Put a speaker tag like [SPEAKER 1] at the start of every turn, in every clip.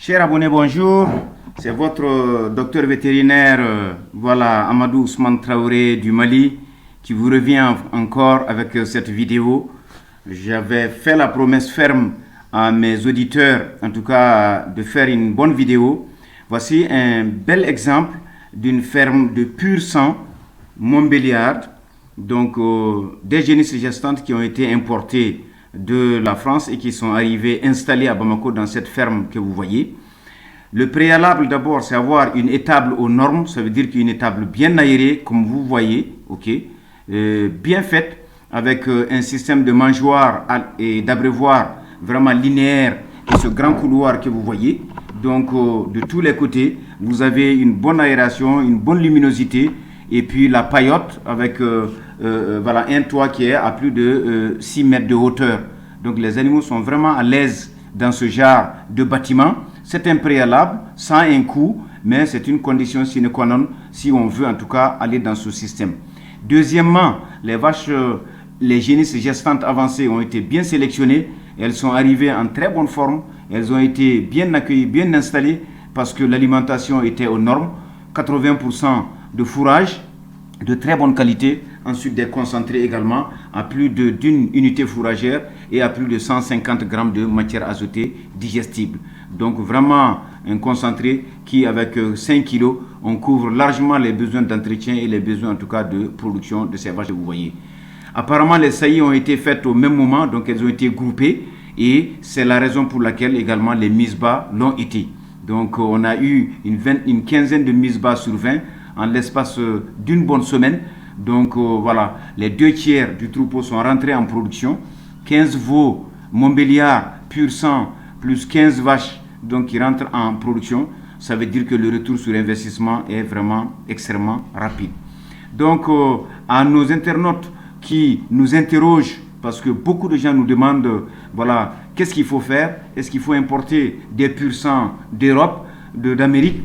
[SPEAKER 1] Chers abonnés, bonjour. C'est votre docteur vétérinaire, voilà, Amadou Ousmane Traoré du Mali, qui vous revient encore avec cette vidéo. J'avais fait la promesse ferme à mes auditeurs, en tout cas, de faire une bonne vidéo. Voici un bel exemple d'une ferme de pur sang Montbéliard. Donc, des génisses gestantes qui ont été importées de la France et qui sont arrivés installés à Bamako dans cette ferme que vous voyez. Le préalable d'abord, c'est avoir une étable aux normes, ça veut dire qu'une étable bien aérée, comme vous voyez, ok, bien faite, avec un système de mangeoire et d'abreuvoir vraiment linéaire et ce grand couloir que vous voyez. Donc, de tous les côtés, vous avez une bonne aération, une bonne luminosité, et puis la paillote avec voilà, un toit qui est à plus de 6 mètres de hauteur. Donc les animaux sont vraiment à l'aise dans ce genre de bâtiment. C'est un préalable, sans un coût, mais c'est une condition sine qua non si on veut en tout cas aller dans ce système. Deuxièmement, les vaches, les génisses gestantes avancées ont été bien sélectionnées. Elles sont arrivées en très bonne forme. Elles ont été bien accueillies, bien installées parce que l'alimentation était aux normes. 80% de fourrage de très bonne qualité, ensuite des concentrés également à plus d'une unité fourragère et à plus de 150 grammes de matière azotée digestible. Donc vraiment un concentré qui avec 5 kilos, on couvre largement les besoins d'entretien et les besoins en tout cas de production de ces vaches que vous voyez. Apparemment les saillies ont été faites au même moment, donc elles ont été groupées et c'est la raison pour laquelle également les mises bas l'ont été. Donc on a eu une quinzaine de mises bas sur 20 en l'espace d'une bonne semaine. Donc voilà, les 2/3 du troupeau sont rentrés en production. 15 veaux Montbéliard pur sang plus 15 vaches donc qui rentrent en production. Ça veut dire que le retour sur investissement est vraiment extrêmement rapide. Donc à nos internautes qui nous interrogent, parce que beaucoup de gens nous demandent, voilà, qu'est-ce qu'il faut faire? Est-ce qu'il faut importer des pur sang d'Europe, d'Amérique,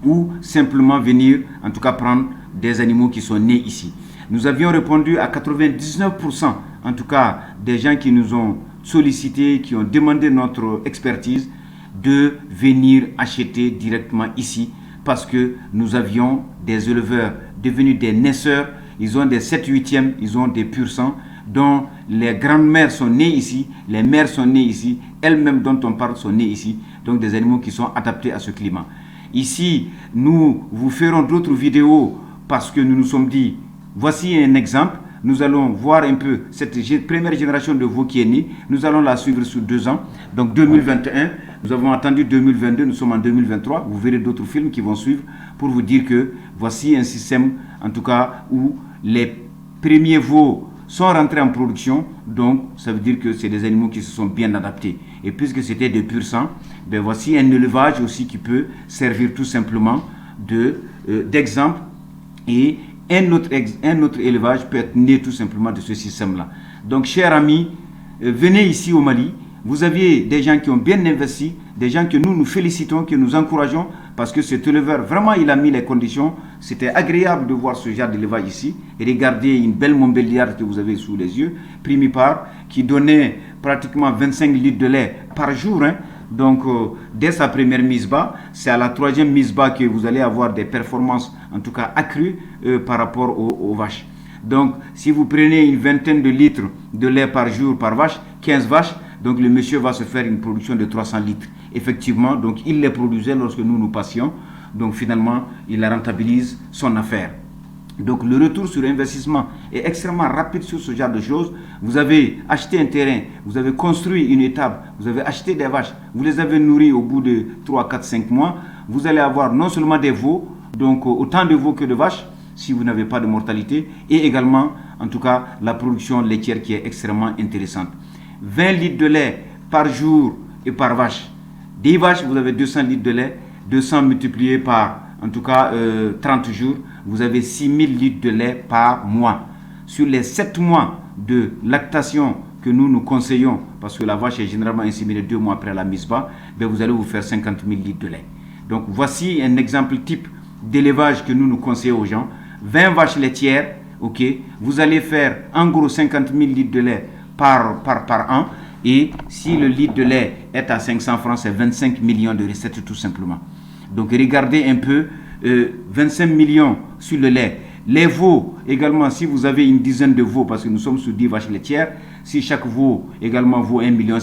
[SPEAKER 1] ou simplement venir, en tout cas prendre des animaux qui sont nés ici? Nous avions répondu à 99%, en tout cas des gens qui nous ont sollicités, qui ont demandé notre expertise, de venir acheter directement ici, parce que nous avions des éleveurs devenus des naisseurs. Ils ont des 7/8e, ils ont des pur sang, dont les grandes-mères sont nées ici, les mères sont nées ici, elles-mêmes dont on parle sont nées ici, donc des animaux qui sont adaptés à ce climat. Ici, nous vous ferons d'autres vidéos parce que nous nous sommes dit, voici un exemple, nous allons voir un peu cette première génération de veaux qui est née, nous allons la suivre sur 2 ans, donc 2021, nous avons attendu 2022, nous sommes en 2023, vous verrez d'autres films qui vont suivre pour vous dire que voici un système, en tout cas, où les premiers veaux sont rentrés en production, donc ça veut dire que c'est des animaux qui se sont bien adaptés. Et puisque c'était de pur sang, ben voici un élevage aussi qui peut servir tout simplement d'exemple. Et un autre élevage peut être né tout simplement de ce système-là. Donc, chers amis, venez ici au Mali. Vous aviez des gens qui ont bien investi, des gens que nous félicitons, que nous encourageons, parce que cet éleveur, vraiment, il a mis les conditions. C'était agréable de voir ce genre d'élevage ici. Et regardez une belle Montbéliard que vous avez sous les yeux, primipare, qui donnait pratiquement 25 litres de lait par jour. Hein. Donc, dès sa première mise bas, c'est à la 3e mise bas que vous allez avoir des performances, en tout cas accrues par rapport aux vaches. Donc, si vous prenez une vingtaine de litres de lait par jour par vache, 15 vaches, donc le monsieur va se faire une production de 300 litres. Effectivement, donc il les produisait lorsque nous passions. Donc finalement, il rentabilise son affaire. Donc le retour sur investissement est extrêmement rapide sur ce genre de choses. Vous avez acheté un terrain, vous avez construit une étable, vous avez acheté des vaches, vous les avez nourries au bout de 3, 4, 5 mois. Vous allez avoir non seulement des veaux, donc autant de veaux que de vaches, si vous n'avez pas de mortalité, et également, en tout cas, la production laitière qui est extrêmement intéressante. 20 litres de lait par jour et par vache. 10 vaches, vous avez 200 litres de lait, 200 multiplié par, en tout cas, 30 jours, vous avez 6000 litres de lait par mois. Sur les 7 mois de lactation que nous conseillons, parce que la vache est généralement inséminée 2 mois après la mise bas, ben vous allez vous faire 50 000 litres de lait. Donc voici un exemple type d'élevage que nous conseillons aux gens. 20 vaches laitières, ok, vous allez faire en gros 50 000 litres de lait par an. Et si le litre de lait est à 500 francs, c'est 25 millions de recettes tout simplement. Donc regardez un peu, 25 millions sur le lait. Les veaux également, si vous avez une dizaine de veaux, parce que nous sommes sur 10 vaches laitières, si chaque veau également vaut 1,5 million,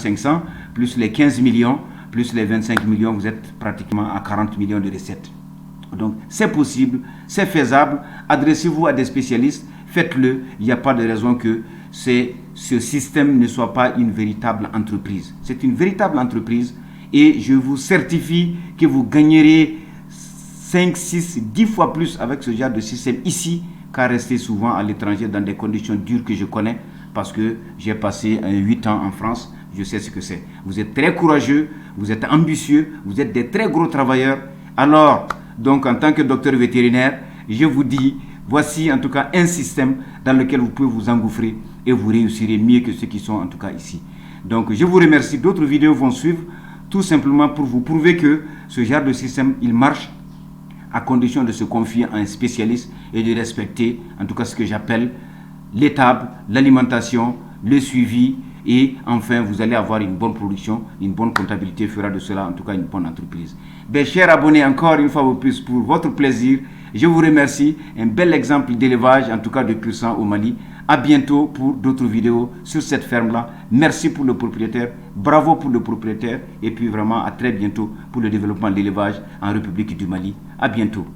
[SPEAKER 1] plus les 15 millions, plus les 25 millions, vous êtes pratiquement à 40 millions de recettes. Donc c'est possible, c'est faisable, adressez-vous à des spécialistes, faites-le, il n'y a pas de raison que ce système ne soit pas une véritable entreprise. C'est une véritable entreprise et je vous certifie que vous gagnerez 5, 6, 10 fois plus avec ce genre de système ici qu'à rester souvent à l'étranger dans des conditions dures que je connais parce que j'ai passé 8 ans en France, je sais ce que c'est. Vous êtes très courageux, vous êtes ambitieux, vous êtes des très gros travailleurs. Alors, donc en tant que docteur vétérinaire, je vous dis, voici en tout cas un système dans lequel vous pouvez vous engouffrer et vous réussirez mieux que ceux qui sont en tout cas ici. Donc je vous remercie, d'autres vidéos vont suivre, tout simplement pour vous prouver que ce genre de système, il marche à condition de se confier à un spécialiste et de respecter en tout cas ce que j'appelle l'étable, l'alimentation, le suivi et enfin vous allez avoir une bonne production, une bonne comptabilité fera de cela en tout cas une bonne entreprise. Bien, chers abonnés, encore une fois de plus pour votre plaisir, je vous remercie, un bel exemple d'élevage en tout cas de pur sang au Mali. À bientôt pour d'autres vidéos sur cette ferme-là. Merci pour le propriétaire, bravo pour le propriétaire et puis vraiment à très bientôt pour le développement de l'élevage en République du Mali. À bientôt.